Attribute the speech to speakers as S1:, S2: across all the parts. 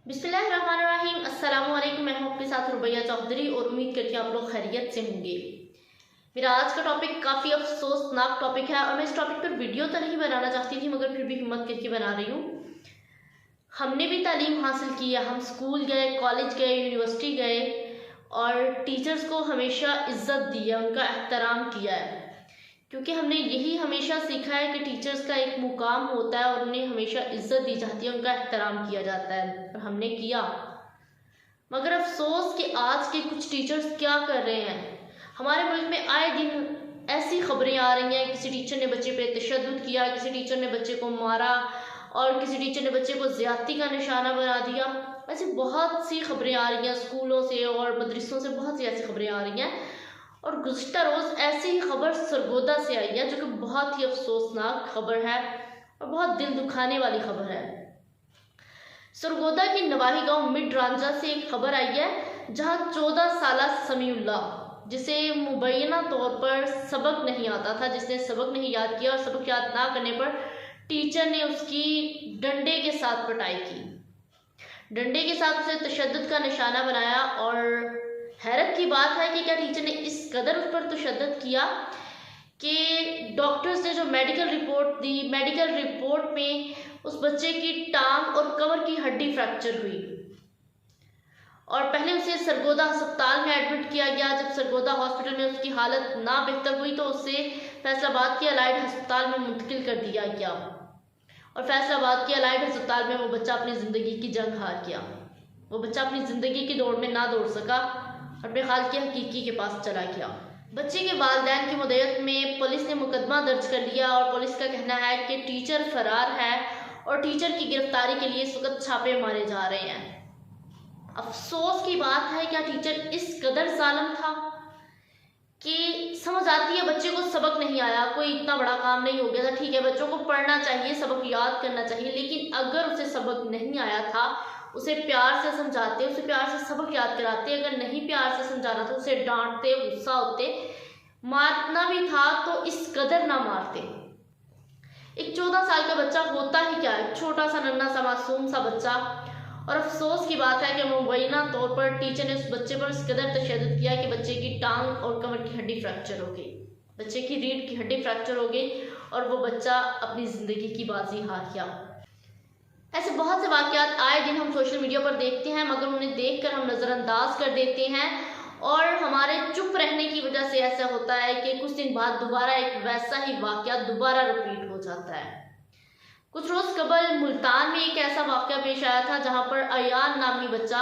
S1: बिस्मिल्लाहिर्रहमानिर्रहीम। अस्सलाम वालेकुम। मैं हूं आपके साथ रुबैया चौधरी और उम्मीद करती हूँ आप लोग खैरियत से होंगे। मेरा आज का टॉपिक काफ़ी अफसोसनाक टॉपिक है और मैं इस टॉपिक पर वीडियो तो नहीं बनाना चाहती थी, मगर फिर भी हिम्मत करके बना रही हूँ। हमने भी तालीम हासिल की है, हम स्कूल गए, कॉलेज गए, यूनिवर्सिटी गए और टीचर्स को हमेशा इज्जत दी है, उनका एहतराम किया है, क्योंकि हमने यही हमेशा सीखा है कि टीचर्स का एक मुकाम होता है और उन्हें हमेशा इज्जत दी जाती है, उनका एहतराम किया जाता है और हमने किया। मगर अफसोस कि आज के कुछ टीचर्स क्या कर रहे हैं। हमारे मुल्क में आए दिन ऐसी खबरें आ रही हैं, किसी टीचर ने बच्चे पे तशद्दुद किया, किसी टीचर ने बच्चे को मारा और किसी टीचर ने बच्चे को ज़्यादती का निशाना बना दिया। ऐसी बहुत सी खबरें आ रही हैं स्कूलों से और मदरसों से, बहुत सी ऐसी खबरें आ रही हैं। और गुज़िश्ता रोज़ ऐसी ही खबर सरगोदा से आई है, जो कि बहुत ही अफसोसनाक खबर है और बहुत दिल दुखाने वाली खबर है। सरगोदा के नवाही गांव मिड रांझा से एक खबर आई है, जहां 14 साला समीउल्लाह, जिसे मुबैना तौर पर सबक नहीं आता था, जिसने सबक नहीं याद किया और सबक याद ना करने पर टीचर ने उसकी डंडे के साथ पिटाई की, डंडे के साथ उसे तशद्दुद का निशाना बनाया। और हैरत की बात है कि क्या टीचर ने इस कदर उस पर तशद्दुद किया कि डॉक्टर्स ने जो मेडिकल रिपोर्ट दी, मेडिकल रिपोर्ट में उस बच्चे की टांग और कमर की हड्डी फ्रैक्चर हुई और पहले उसे सरगोदा अस्पताल में एडमिट किया गया। जब सरगोदा हॉस्पिटल में उसकी हालत ना बेहतर हुई तो उसे फैसलाबाद के अलाइड अस्पताल में मुंतकिल कर दिया गया और फैसलाबाद के अलाइड अस्पताल में वो बच्चा अपनी ज़िंदगी की जंग हार गया। वो बच्चा अपनी ज़िंदगी की दौड़ में ना दौड़ सका, अपने खाल के हकीकी के पास चला गया। बच्चे के वालिदैन की मदद में पुलिस ने मुकदमा दर्ज कर लिया और पुलिस का कहना है कि टीचर फरार है और टीचर की गिरफ्तारी के लिए इस वक्त छापे मारे जा रहे हैं। अफसोस की बात है, क्या टीचर इस कदर जालिम था कि समझ आती है बच्चे को सबक नहीं आया, कोई इतना बड़ा काम नहीं हो गया था। ठीक है, बच्चों को पढ़ना चाहिए, सबक याद करना चाहिए, लेकिन अगर उसे सबक नहीं आया था, उसे प्यार से समझाते, उसे प्यार से सबक याद कराते। अगर नहीं प्यार से समझाना था, उसे डांटते, गुस्सा होते, मारना भी था तो इस कदर ना मारते। एक 14 साल का बच्चा होता ही क्या है, छोटा सा नन्हा सा मासूम सा बच्चा। और अफसोस की बात है कि मुबैना तौर पर टीचर ने उस बच्चे पर इस कदर तशद्दुद किया कि बच्चे की टांग और कमर की हड्डी फ्रैक्चर हो गई, बच्चे की रीढ़ की हड्डी फ्रैक्चर हो गई और वो बच्चा अपनी ज़िंदगी की बाजी हार गया। ऐसे बहुत से वाक़यात आए दिन हम सोशल मीडिया पर देखते हैं, मगर उन्हें देखकर हम नज़रअंदाज कर देते हैं और हमारे चुप रहने की वजह से ऐसा होता है कि कुछ दिन बाद दोबारा एक वैसा ही वाक़या दोबारा रिपीट हो जाता है। कुछ रोज़ कबल मुल्तान में एक ऐसा वाक़या पेश आया था, जहाँ पर अयान नामी बच्चा,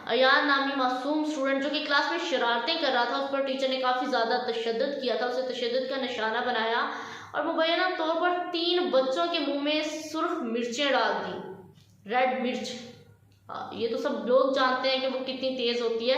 S1: अयान नामी मासूम स्टूडेंट जो कि क्लास में शरारतें कर रहा था, उस पर टीचर ने काफ़ी ज़्यादा तशद्दुद किया था, उसे तशद्दुद का निशाना बनाया और मुबैना तौर पर 3 बच्चों के मुँह में सुर्ख मिर्चें डाल दी, रेड मिर्च। ये तो सब लोग जानते हैं कि वो कितनी तेज़ होती है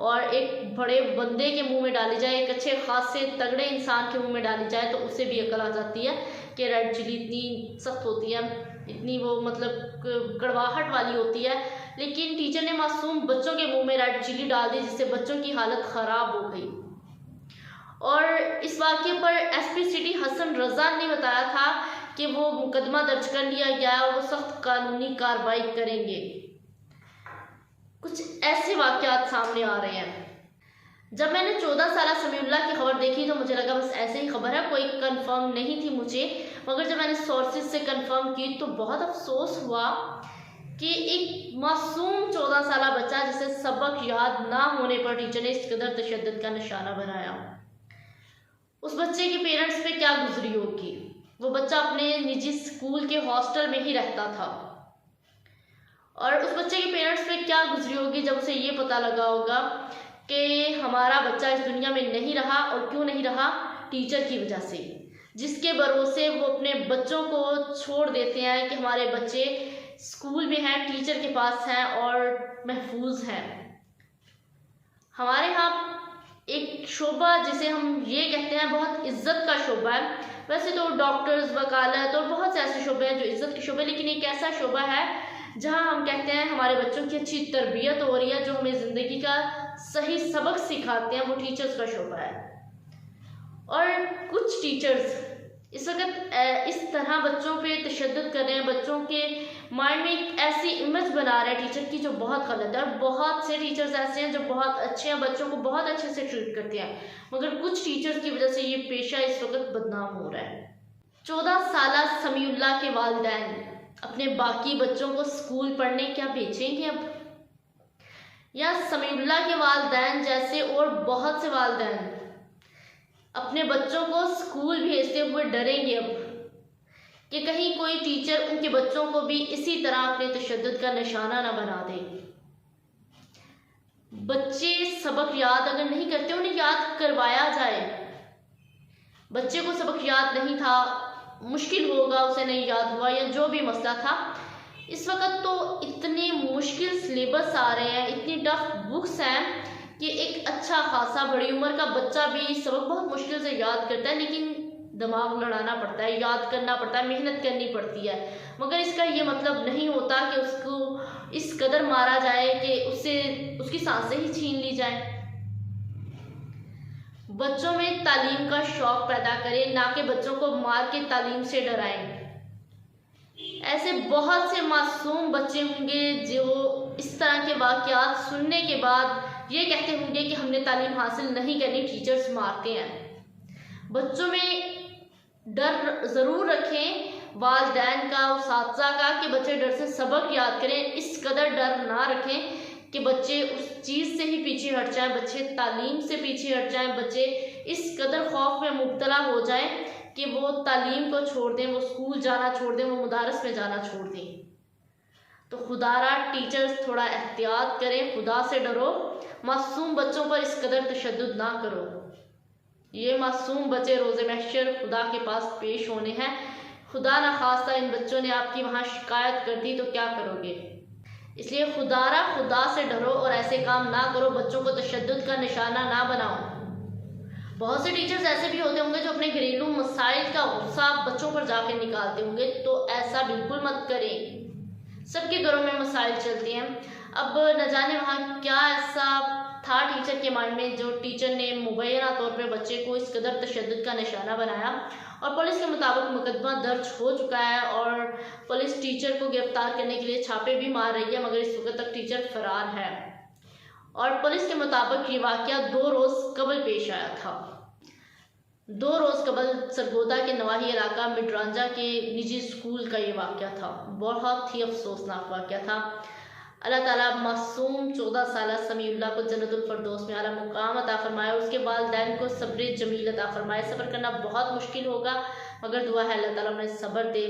S1: और एक बड़े बंदे के मुंह में डाली जाए, एक अच्छे खासे तगड़े इंसान के मुंह में डाली जाए तो उसे भी अकल आ जाती है कि रेड चिली इतनी सख्त होती है, इतनी वो मतलब कड़वाहट वाली होती है। लेकिन टीचर ने मासूम बच्चों के मुंह में रेड चिली डाल दी, जिससे बच्चों की हालत ख़राब हो गई। और इस वाक़े पर एसपी सिटी हसन रज़ा ने बताया था कि वो मुकदमा दर्ज कर लिया गया और वो सख्त कानूनी कार्रवाई करेंगे। कुछ ऐसे वाक़यात सामने आ रहे हैं। जब मैंने 14 साला समीउल्लाह की खबर देखी तो मुझे लगा बस ऐसे ही खबर है, कोई कंफर्म नहीं थी मुझे। मगर जब मैंने सोर्सेज से कंफर्म की तो बहुत अफसोस हुआ कि एक मासूम 14 साला बच्चा, जिसे सबक याद ना होने पर टीचर ने इस कदर तशद्दुद का निशाना बनाया, उस बच्चे के पेरेंट्स पे क्या गुजरी होगी। वो बच्चा अपने निजी स्कूल के हॉस्टल में ही रहता था और उस बच्चे के पेरेंट्स पे क्या गुजरी होगी जब उसे ये पता लगा होगा कि हमारा बच्चा इस दुनिया में नहीं रहा। और क्यों नहीं रहा? टीचर की वजह से, जिसके भरोसे वो अपने बच्चों को छोड़ देते हैं कि हमारे बच्चे स्कूल में हैं, टीचर के पास हैं और महफूज हैं। हमारे यहाँ एक शोबा जिसे हम ये कहते हैं बहुत इज्जत का शोबा है। वैसे तो डॉक्टर्स, वकालत और बहुत से ऐसे शोबे हैं जो इज्जत के शोबे, लेकिन एक ऐसा शोबा है जहां हम कहते हैं हमारे बच्चों की अच्छी तरबियत हो रही है, जो हमें ज़िंदगी का सही सबक सिखाते हैं, वो टीचर्स का शोबा है। और कुछ टीचर्स इस वक्त इस तरह बच्चों पे तशद्दुद कर रहे हैं, बच्चों के माइंड में एक ऐसी इमेज बना रहे हैं टीचर की जो बहुत गलत है। और बहुत से टीचर्स ऐसे हैं जो बहुत अच्छे हैं, बच्चों को बहुत अच्छे से ट्रीट करते हैं, मगर कुछ टीचर्स की वजह से ये पेशा इस वक्त बदनाम हो रहा है। 14 साला समीउल्लाह के वालिदैन अपने बाकी बच्चों को स्कूल पढ़ने क्या भेजेंगे अब? या समीउल्लाह के वालिदैन जैसे और बहुत से वालिदैन अपने बच्चों को स्कूल भेजते हुए डरेंगे अब कि कहीं कोई टीचर उनके बच्चों को भी इसी तरह अपने तशद्दुद का निशाना ना बना दे। बच्चे सबक याद अगर नहीं करते, उन्हें याद करवाया जाए। बच्चे को सबक याद नहीं था, मुश्किल होगा, उसे नहीं याद हुआ या जो भी मसला था। इस वक्त तो इतने मुश्किल सिलेबस आ रहे हैं, इतनी टफ बुक्स हैं कि एक अच्छा खासा बड़ी उम्र का बच्चा भी सबक बहुत मुश्किल से याद करता है, लेकिन दिमाग लड़ाना पड़ता है, याद करना पड़ता है, मेहनत करनी पड़ती है। मगर इसका ये मतलब नहीं होता कि उसको इस कदर मारा जाए कि उससे उसकी सांसें ही छीन ली जाए। बच्चों में तालीम का शौक पैदा करें, ना कि बच्चों को मार के तालीम से डराएं। ऐसे बहुत से मासूम बच्चे होंगे जो इस तरह के वाक़यात सुनने के बाद ये कहते होंगे कि हमने तालीम हासिल नहीं करनी, टीचर्स मारते हैं। बच्चों में डर ज़रूर रखें वालिदैन का, उस्ताज़ा का, कि बच्चे डर से सबक याद करें। इस कदर डर ना रखें कि बच्चे उस चीज़ से ही पीछे हट जाएं, बच्चे तालीम से पीछे हट जाएं, बच्चे इस कदर खौफ में मुब्तला हो जाएं कि वो तालीम को छोड़ दें, वो स्कूल जाना छोड़ दें, वो मदारस में जाना छोड़ दें। तो खुदारा टीचर्स थोड़ा एहतियात करें, खुदा से डरो, मासूम बच्चों पर इस कदर तशद्दुद ना करो। ये मासूम बच्चे रोज़े महशर खुदा के पास पेश होने हैं। खुदा ना खास्ता इन बच्चों ने आपकी वहाँ शिकायत कर दी तो क्या करोगे? इसलिए खुदा से डरो और ऐसे काम ना करो, बच्चों को तशद्दुद का निशाना ना बनाओ। बहुत से टीचर्स ऐसे भी होते होंगे जो अपने घरेलू मसाइल का गुस्सा बच्चों पर जाकर निकालते होंगे, तो ऐसा बिल्कुल मत करें। सबके घरों में मसाइल चलते हैं। अब न जाने वहाँ क्या ऐसा था टीचर के माइंड में जो टीचर ने मुबैना तौर पर बच्चे को इस कदर तशद्दुद का निशाना बनाया। और पुलिस के मुताबिक मुकदमा दर्ज हो चुका है और पुलिस टीचर को गिरफ्तार करने के लिए छापे भी मार रही है, मगर इस वक्त तक टीचर फरार है। और पुलिस के मुताबिक ये वाक़या 2 रोज़ कबल पेश आया था। 2 रोज़ कबल सरगोदा के नवाही इलाका मिडरांजा के निजी स्कूल का ये वाक़या था। बहुत ही अफसोसनाक वाक़या था। अल्लाह ताला मासूम 14 साला समीउल्लाह को जन्नतुल फरदौस में आला मुकाम अता फरमाए और उसके वालिदैन को सब्र जमील अता फरमाए। सब्र करना बहुत मुश्किल होगा, मगर दुआ है अल्लाह ताला उन्हें सब्र दे।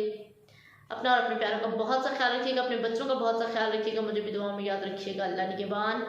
S1: अपना और अपने प्यारों का बहुत सा ख्याल रखिएगा, अपने बच्चों का बहुत सा ख्याल रखिएगा। मुझे भी दुआ में याद रखिएगा। अल्लाह निगहबान।